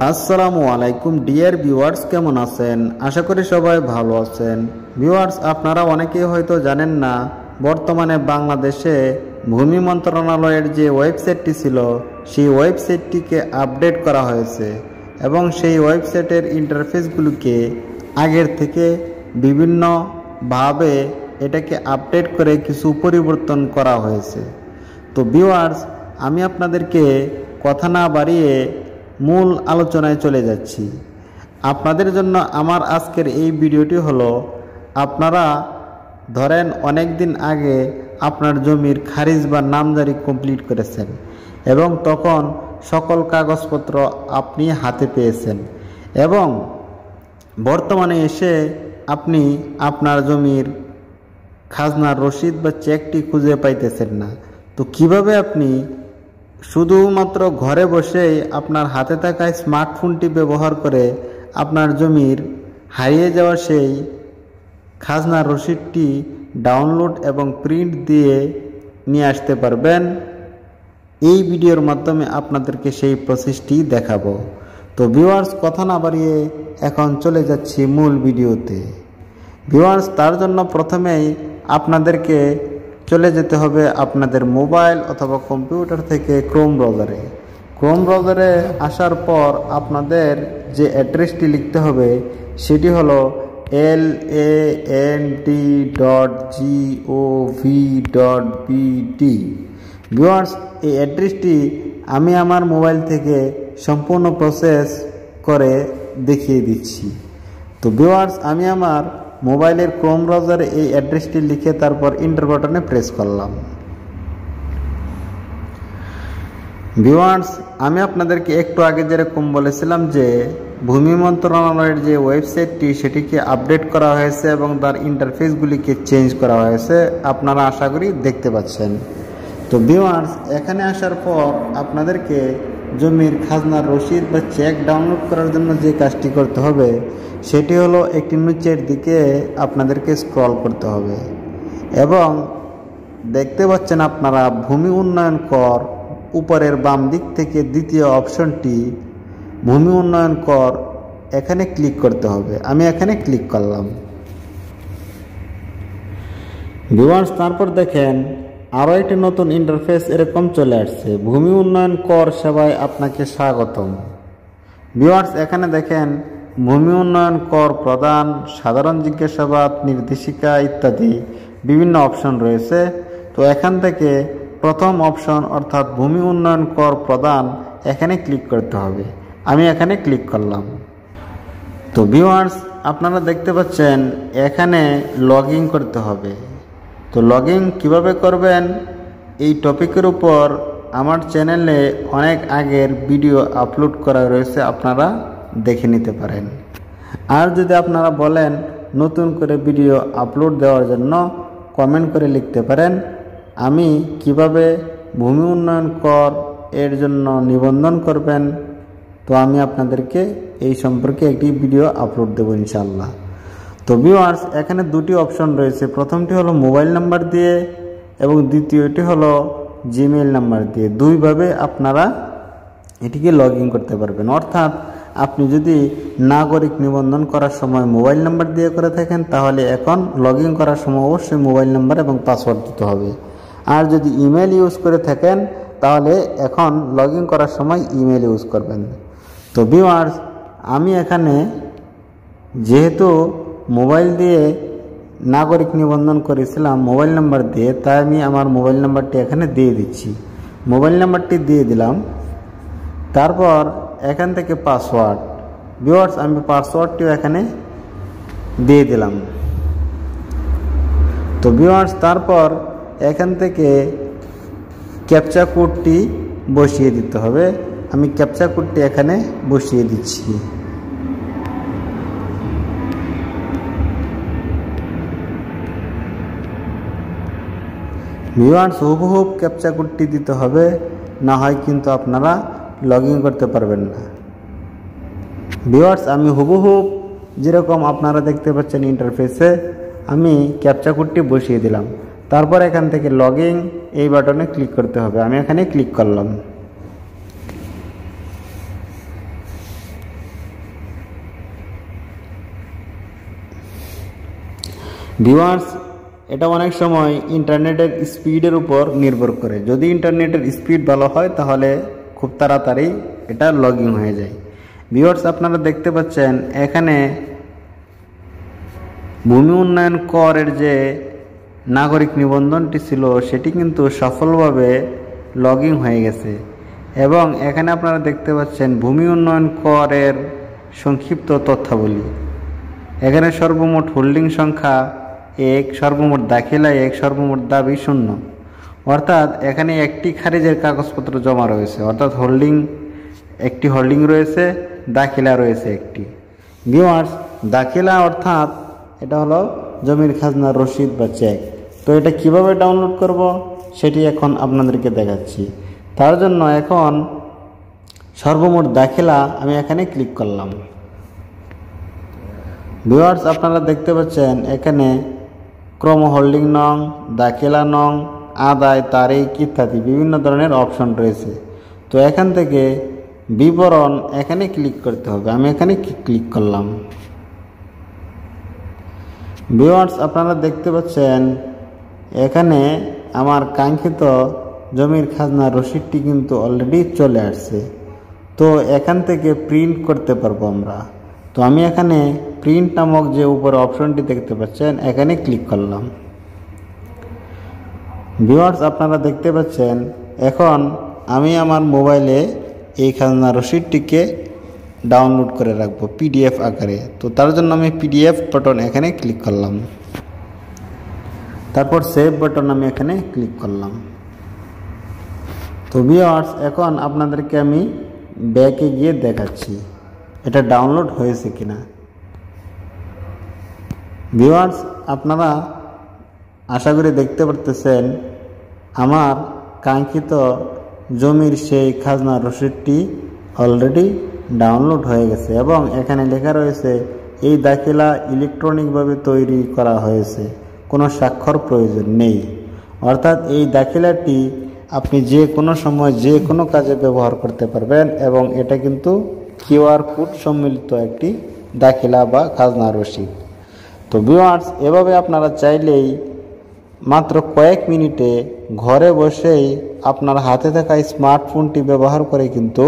আসসালামু আলাইকুম dear viewers, কেমন আছেন? আশা করি সবাই ভালো আছেন। ভিউয়ার্স, আপনারা অনেকেই হয়তো জানেন না, বর্তমানে বাংলাদেশে ভূমি মন্ত্রণালয়ের যে ওয়েবসাইটটি ছিল সেই ওয়েবসাইটটিকে আপডেট করা হয়েছে এবং সেই ওয়েবসাইটের ইন্টারফেসগুলোকে আগের থেকে বিভিন্নভাবে এটাকে আপডেট করে কিছু পরিবর্তন করা হয়েছে। তো ভিউয়ার্স, আমি আপনাদেরকে কথা না বাড়িয়ে মূল আলোচনায় চলে যাচ্ছি। আপনাদের জন্য আমার আজকের এই ভিডিওটি হলো, আপনারা ধরেন অনেক দিন আগে আপনার জমির খারিজ বা নামজারি কমপ্লিট করেছেন এবং তখন সকল কাগজপত্র আপনি হাতে পেয়েছেন এবং বর্তমানে এসে আপনি আপনার জমির খাজনার রসিদ বা চেকটি খুঁজে পাইতেছেন না। তো কিভাবে আপনি শুধুমাত্র ঘরে বসেই আপনার হাতে থাকা স্মার্টফোনটি ব্যবহার করে আপনার জমির হারিয়ে যাওয়া সেই খাজনার রসিদটি ডাউনলোড এবং প্রিন্ট দিয়ে নিয়ে আসতে পারবেন, এই ভিডিওর মাধ্যমে আপনাদেরকে সেই প্রসেসটি দেখাবো। তো ভিউয়ার্স, কথা না বাড়িয়ে এখন চলে যাচ্ছি মূল ভিডিওতে। ভিউয়ার্স, তার জন্য প্রথমেই আপনাদেরকে চলে যেতে হবে আপনাদের মোবাইল অথবা কম্পিউটার থেকে ক্রোম ব্রাউজারে আসার পর আপনাদের যে অ্যাড্রেসটি লিখতে হবে সেটি হলো land.gov.bt। ভিউয়ার্স, এই অ্যাড্রেসটি আমি আমার মোবাইল থেকে সম্পূর্ণ প্রসেস করে দেখিয়ে দিচ্ছি। তো ভিউয়ার্স, আমি আমার মোবাইলের ক্রোম ব্রাউজারে এই অ্যাড্রেসটি লিখে তারপর এন্টার বাটনে প্রেস করলাম। ভিউয়ার্স, আমি আপনাদেরকে একটু আগে যেরকম বলেছিলাম যে ভূমি মন্ত্রণালয়ের যে ওয়েবসাইটটি সেটিকে আপডেট করা হয়েছে এবং তার ইন্টারফেসগুলিকে চেঞ্জ করা হয়েছে, আপনারা আশা করি দেখতে পাচ্ছেন। তো ভিউয়ার্স, এখানে আসার পর আপনাদেরকে জমির খাজনার রসিদ বা চেক ডাউনলোড করার জন্য যে কাজটি করতে হবে সেটি হলো একটি নিচের দিকে আপনাদেরকে স্ক্রল করতে হবে এবং দেখতে পাচ্ছেন আপনারা ভূমি উন্নয়ন কর, উপরের বাম দিক থেকে দ্বিতীয় অপশনটি ভূমি উন্নয়ন কর, এখানে ক্লিক করতে হবে। আমি এখানে ক্লিক করলাম। ভিউয়ার্স, তারপর দেখেন আরও একটি নতুন ইন্টারফেস এরকম চলে আসছে, ভূমি উন্নয়ন কর সেবায় আপনাকে স্বাগতম। ভিউয়ার্স, এখানে দেখেন ভূমি উন্নয়ন কর প্রদান, সাধারণ জিজ্ঞাসাবাদ, নির্দেশিকা ইত্যাদি বিভিন্ন অপশন রয়েছে। তো এখান থেকে প্রথম অপশন অর্থাৎ ভূমি উন্নয়ন কর প্রদান, এখানে ক্লিক করতে হবে। আমি এখানে ক্লিক করলাম। তো ভিউয়ার্স, আপনারা দেখতে পাচ্ছেন এখানে লগ ইন করতে হবে। তো লগ ইন কীভাবে করবেন এই টপিকের উপর আমার চ্যানেলে অনেক আগের ভিডিও আপলোড করা রয়েছে, আপনারা দেখে নিতে পারেন। আর যদি আপনারা বলেন নতুন করে ভিডিও আপলোড দেওয়ার জন্য কমেন্ট করে লিখতে পারেন, আমি কিভাবে ভূমি উন্নয়ন কর এর জন্য নিবন্ধন করবেন, তো আমি আপনাদেরকে এই সম্পর্কে একটি ভিডিও আপলোড দেবো ইনশাআল্লাহ। তো ভিউয়ার্স, এখানে দুটি অপশন রয়েছে, প্রথমটি হলো মোবাইল নাম্বার দিয়ে এবং দ্বিতীয়টি হলো জিমেইল নাম্বার দিয়ে। দুইভাবে আপনারা এটিকে লগ ইন করতে পারবেন। অর্থাৎ আপনি যদি নাগরিক নিবন্ধন করার সময় মোবাইল নাম্বার দিয়ে করে থাকেন তাহলে এখন লগ ইন করার সময় অবশ্যই মোবাইল নাম্বার এবং পাসওয়ার্ড দিতে হবে। আর যদি ইমেল ইউজ করে থাকেন তাহলে এখন লগ ইন করার সময় ইমেল ইউজ করবেন। তো ভিউয়ার্স, আমি এখানে যেহেতু মোবাইল দিয়ে নাগরিক নিবন্ধন করেছিলাম মোবাইল নাম্বার দিয়ে, তাই আমি আমার মোবাইল নাম্বারটি এখানে দিয়ে দিচ্ছি। মোবাইল নাম্বারটি দিয়ে দিলাম, তারপর এখান থেকে পাসওয়ার্ড। ভিউয়ার্স, আমি পাসওয়ার্ডটিও এখানে দিয়ে দিলাম। তো ভিউয়ার্স, তারপর এখান থেকে ক্যাপচা কোডটি বসিয়ে দিতে হবে। আমি ক্যাপচা কোডটি এখানে বসিয়ে দিচ্ছি। ভিউয়ার্স, হুবহুব ক্যাপচা কোডটি দিতে হবে, না হয় কিন্তু আপনারা লগ ইন করতে পারবেন না। ভিউয়ার্স, আমি হুবহুব যেরকম আপনারা দেখতে পাচ্ছেন ইন্টারফেসে আমি ক্যাপচা কোডটি বসিয়ে দিলাম। তারপর এখান থেকে লগ ইন এই বাটনে ক্লিক করতে হবে। আমি এখানে ক্লিক করলাম। ভিউয়ার্স, এটা অনেক সময় ইন্টারনেটের স্পিডের উপর নির্ভর করে। যদি ইন্টারনেটের স্পিড ভালো হয় তাহলে খুব তাড়াতাড়ি এটা লগ ইন হয়ে যায়। ভিউয়ার্স, আপনারা দেখতে পাচ্ছেন এখানে ভূমি উন্নয়ন করের যে নাগরিক নিবন্ধনটি ছিল সেটি কিন্তু সফলভাবে লগ ইন হয়ে গেছে। এবং এখানে আপনারা দেখতে পাচ্ছেন ভূমি উন্নয়ন করের সংক্ষিপ্ত তথ্যাবলী। এখানে সর্বমোট হোল্ডিং সংখ্যা 1, সর্বমোট দাখিলা 1, সর্বমোট দাবি 0। অর্থাৎ এখানে একটি খারিজের কাগজপত্র জমা রয়েছে, অর্থাৎ একটি হোল্ডিং রয়েছে, দাখিলা রয়েছে একটি। ভিউয়ার্স, দাখিলা অর্থাৎ এটা হলো জমির খাজনার রসিদ বা চেক। তো এটা কিভাবে ডাউনলোড করব সেটি এখন আপনাদেরকে দেখাচ্ছি। তার জন্য এখন সর্বমোট দাখিলা আমি এখানে ক্লিক করলাম। ভিউয়ার্স, আপনারা দেখতে পাচ্ছেন এখানে ক্রম হোল্ডিং নং, দাখিলা নং, আদায় তারিখ ইত্যাদি বিভিন্ন ধরনের অপশন রয়েছে। তো এখান থেকে বিবরণ এখানে ক্লিক করতে হবে। আমি এখানে ক্লিক করলাম। ভিউয়ার্স, আপনারা দেখতে পাচ্ছেন এখানে আমার কাঙ্ক্ষিত জমির খাজনার রসিদটি কিন্তু অলরেডি চলে আসছে। তো এখান থেকে প্রিন্ট করতে পারবো আমরা। তো আমি এখানে প্রিন্ট নামক যে উপরে অপশনটি দেখতে পাচ্ছেন এখানে ক্লিক করলাম। ভিউয়ার্স, আপনারা দেখতে পাচ্ছেন এখন আমি আমার মোবাইলে এই খাজনা রসিদটিকে ডাউনলোড করে রাখবো পিডিএফ আকারে। তো তার জন্য আমি পিডিএফ বাটন এখানে ক্লিক করলাম। তারপর সেভ বাটন আমি এখানে ক্লিক করলাম। তো ভিউয়ার্স, এখন আপনাদেরকে আমি ব্যাকে গিয়ে দেখাচ্ছি এটা ডাউনলোড হয়েছে কিনা। ভিউয়ার্স, আপনারা আশা করি দেখতে পারতেছেন আমার কাঙ্ক্ষিত জমির সেই খাজনা রসিদটি অলরেডি ডাউনলোড হয়ে গেছে এবং এখানে লেখা রয়েছে এই দাখিলা ইলেকট্রনিকভাবে তৈরি করা হয়েছে, কোনো স্বাক্ষর প্রয়োজন নেই। অর্থাৎ এই দাখিলাটি আপনি যে কোনো সময় যে কোনো কাজে ব্যবহার করতে পারবেন এবং এটা কিন্তু কিউআর কোড সম্মিলিত একটি দাখিলা বা খাজনা রসিদ। তো ভিউয়ার্স, এভাবে আপনারা চাইলেই মাত্র কয়েক মিনিটে ঘরে বসেই আপনার হাতে থাকা স্মার্টফোনটি ব্যবহার করে কিন্তু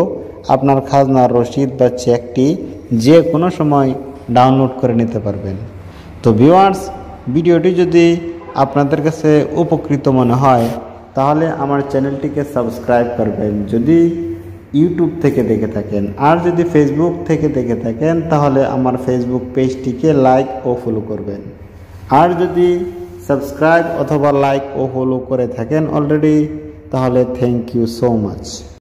আপনার খাজনার রসিদ বা চেকটি যে কোনো সময় ডাউনলোড করে নিতে পারবেন। তো ভিউয়ার্স, ভিডিওটি যদি আপনাদের কাছে উপকৃত মনে হয় তাহলে আমার চ্যানেলটিকে সাবস্ক্রাইব করবেন যদি ইউটিউব থেকে দেখে থাকেন। আর যদি ফেসবুক থেকে দেখে থাকেন তাহলে আমার ফেসবুক পেজটিকে লাইক ও ফলো করবেন। আর যদি সাবস্ক্রাইব অথবা লাইক ও ফলো করে থাকেন অলরেডি তাহলে থ্যাংক ইউ সো মাচ।